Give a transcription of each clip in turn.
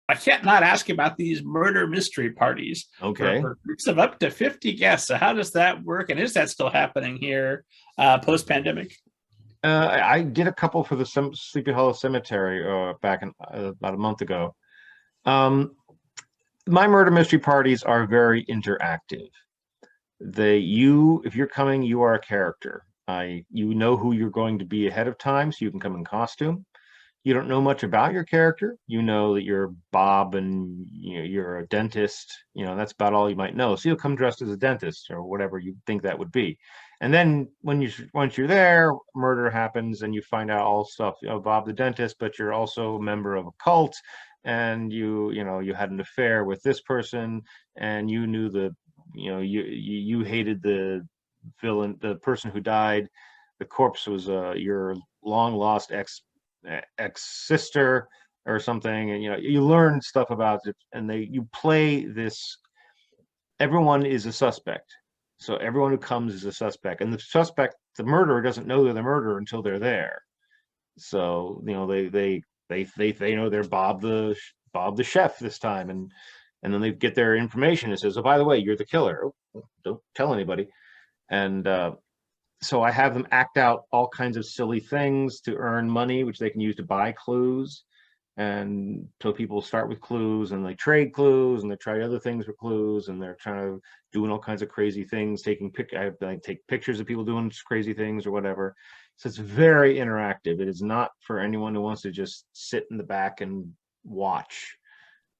I can't not ask about these murder mystery parties Okay. for groups of up to 50 guests. So how does that work? And is that still happening here post pandemic? I did a couple for the Sleepy Hollow Cemetery back in about a month ago. Um, my murder mystery parties are very interactive. If you're coming, you are a character. You know who you're going to be ahead of time, so you can come in costume. You don't know much about your character. You know that you're Bob and you're a dentist. That's about all you might know. So you'll come dressed as a dentist or whatever you think that would be. And then once you're there, murder happens and you find out all stuff. Bob the dentist, but you're also a member of a cult, and you had an affair with this person, and you knew you hated the villain, the person who died. The corpse was your long lost ex-sister or something, and you learn stuff about it, and you play this. Everyone is a suspect, so everyone who comes is a suspect, and the murderer doesn't know they're the murderer until they're there. So they know they're Bob the chef this time, and then they get their information. It says, oh, by the way, you're the killer. Oh, don't tell anybody. And so I have them act out all kinds of silly things to earn money, which they can use to buy clues. And so people start with clues, and they trade clues, and they try other things for clues, and they're trying to doing all kinds of crazy things. I take pictures of people doing crazy things or whatever. So it's very interactive. It is not for anyone who wants to just sit in the back and watch.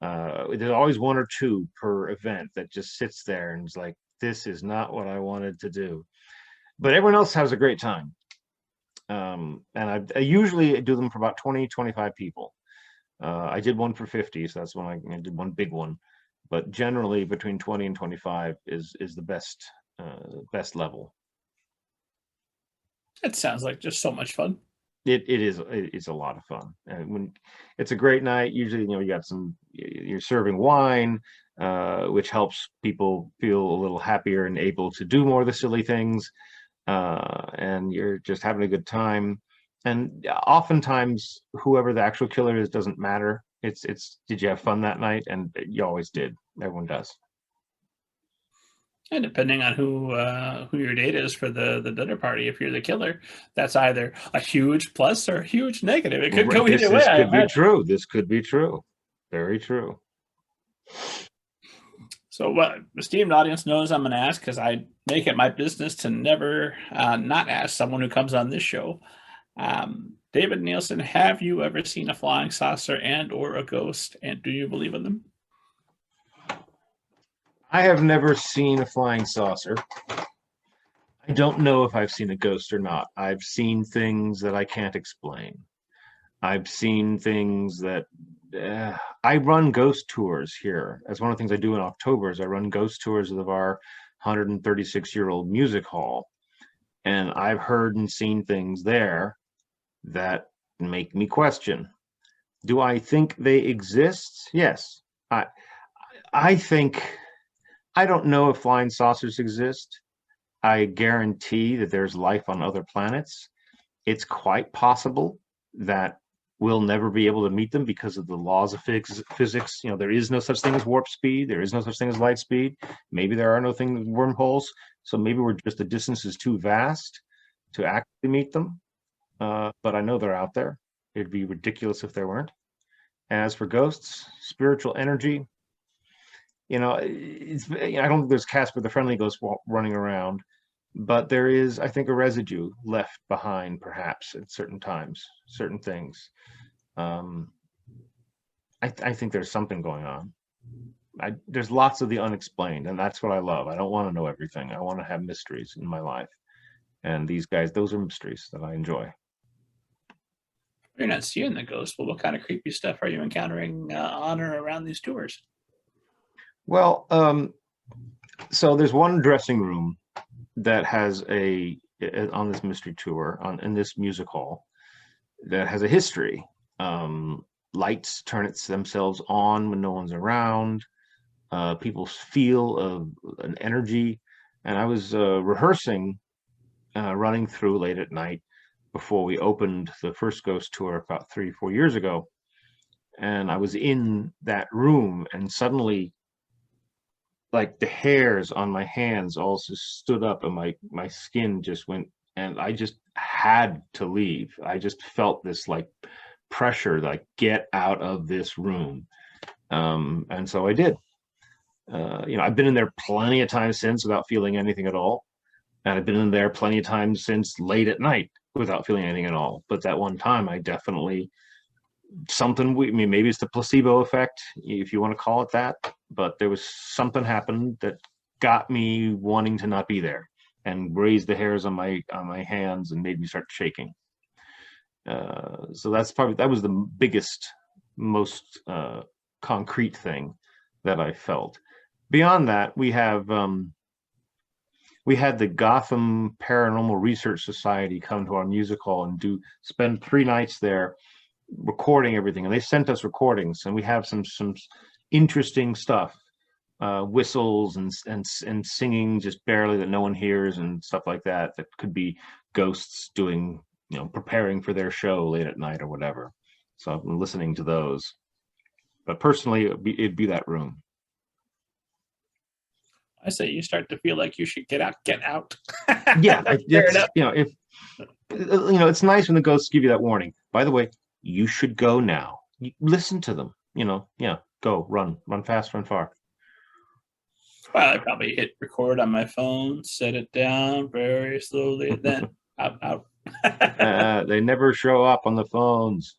There's always one or two per event that just sits there and is like, this is not what I wanted to do. But everyone else has a great time. And I usually do them for about 20, 25 people. I did one for 50, so that's when I did one big one. But generally between 20 and 25 is the best level. It sounds like just so much fun. It's a lot of fun, and when it's a great night, usually you're serving wine, which helps people feel a little happier and able to do more of the silly things, and you're just having a good time. And oftentimes whoever the actual killer is doesn't matter. It's did you have fun that night? And you always did. Everyone does. And depending on who your date is for the dinner party, if you're the killer, that's either a huge plus or a huge negative. It could go either way, This I could be imagine. true. This could be true. Very true. So what esteemed audience knows I'm going to ask, because I make it my business to never not ask someone who comes on this show. David Neilsen, have you ever seen a flying saucer and or a ghost, and do you believe in them? I have never seen a flying saucer. I don't know if I've seen a ghost or not. I've seen things that I can't explain. I've seen things that I run ghost tours here. That's one of the things I do in October is I run ghost tours of our 136-year-old music hall. And I've heard and seen things there that make me question. Do I think they exist? Yes. I think I don't know if flying saucers exist. I guarantee that there's life on other planets. It's quite possible that we'll never be able to meet them because of the laws of physics. There is no such thing as warp speed. There is no such thing as light speed. Maybe there are no things wormholes. So maybe the distance is too vast to actually meet them. But I know they're out there. It'd be ridiculous if there weren't. As for ghosts, spiritual energy, I don't think there's Casper the Friendly Ghost running around, but there is, I think, a residue left behind, perhaps at certain times, certain things. I think there's something going on. There's lots of the unexplained, and that's what I love. I don't want to know everything. I want to have mysteries in my life, and these guys, those are mysteries that I enjoy. You're not seeing the ghost. Well, what kind of creepy stuff are you encountering on or around these tours? Well, so there's one dressing room that has on this mystery tour in this music hall that has a history. Lights turn themselves on when no one's around. People feel an energy, and I was rehearsing, running through late at night before we opened the first ghost tour about 3 or 4 years ago. and I was in that room, and suddenly, like, the hairs on my hands all just stood up, and my skin just went, and I just had to leave. I just felt this like pressure, like, get out of this room. And so I did. I've been in there plenty of times since without feeling anything at all. And I've been in there plenty of times since late at night without feeling anything at all. But that one time, I definitely, maybe it's the placebo effect, if you want to call it that. But there was something happened that got me wanting to not be there, and raised the hairs on my hands and made me start shaking. So that was the biggest, most concrete thing that I felt. Beyond that, we had the Gotham Paranormal Research Society come to our music hall and spend 3 nights there recording everything, and they sent us recordings, and we have some interesting stuff, whistles and singing just barely that no one hears and stuff like that could be ghosts doing, preparing for their show late at night or whatever. So I've been listening to those, but personally it'd be that room. I say you start to feel like you should get out. Yeah, it's nice when the ghosts give you that warning. By the way, you should go now. Listen to them. Go, run fast, run far. Well, I probably hit record on my phone, set it down very slowly, and then out. They never show up on the phones.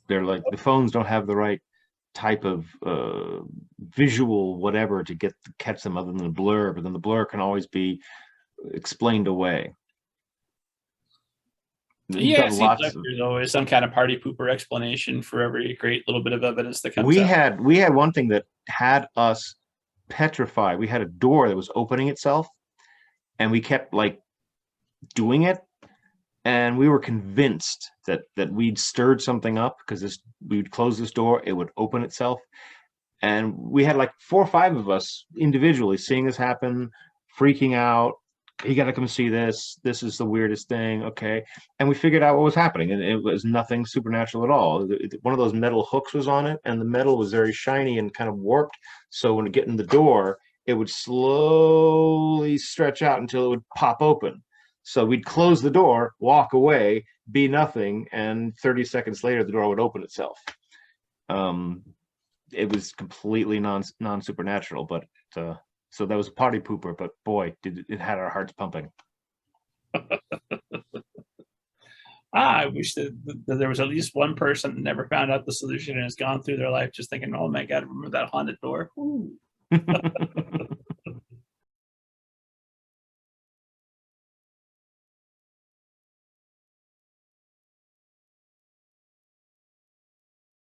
They're like, the phones don't have the right type of visual whatever to catch them other than the blur, but then the blur can always be explained away. Yeah, it seems like there's always some kind of party pooper explanation for every great little bit of evidence that comes out. We had one thing that had us petrified. We had a door that was opening itself, and we kept like doing it, and we were convinced that we'd stirred something up, because we'd close this door, it would open itself. And we had like 4 or 5 of us individually seeing this happen, freaking out. You got to come see this. This is the weirdest thing. Okay. And we figured out what was happening, and it was nothing supernatural at all. One of those metal hooks was on it, and the metal was very shiny and kind of warped. So when it get in the door, it would slowly stretch out until it would pop open. So we'd close the door, walk away, be nothing, and 30 seconds later, the door would open itself. It was completely non-supernatural, but so that was a party pooper. But boy, it had our hearts pumping. I wish that there was at least one person that never found out the solution and has gone through their life just thinking, "Oh my God, remember that haunted door?"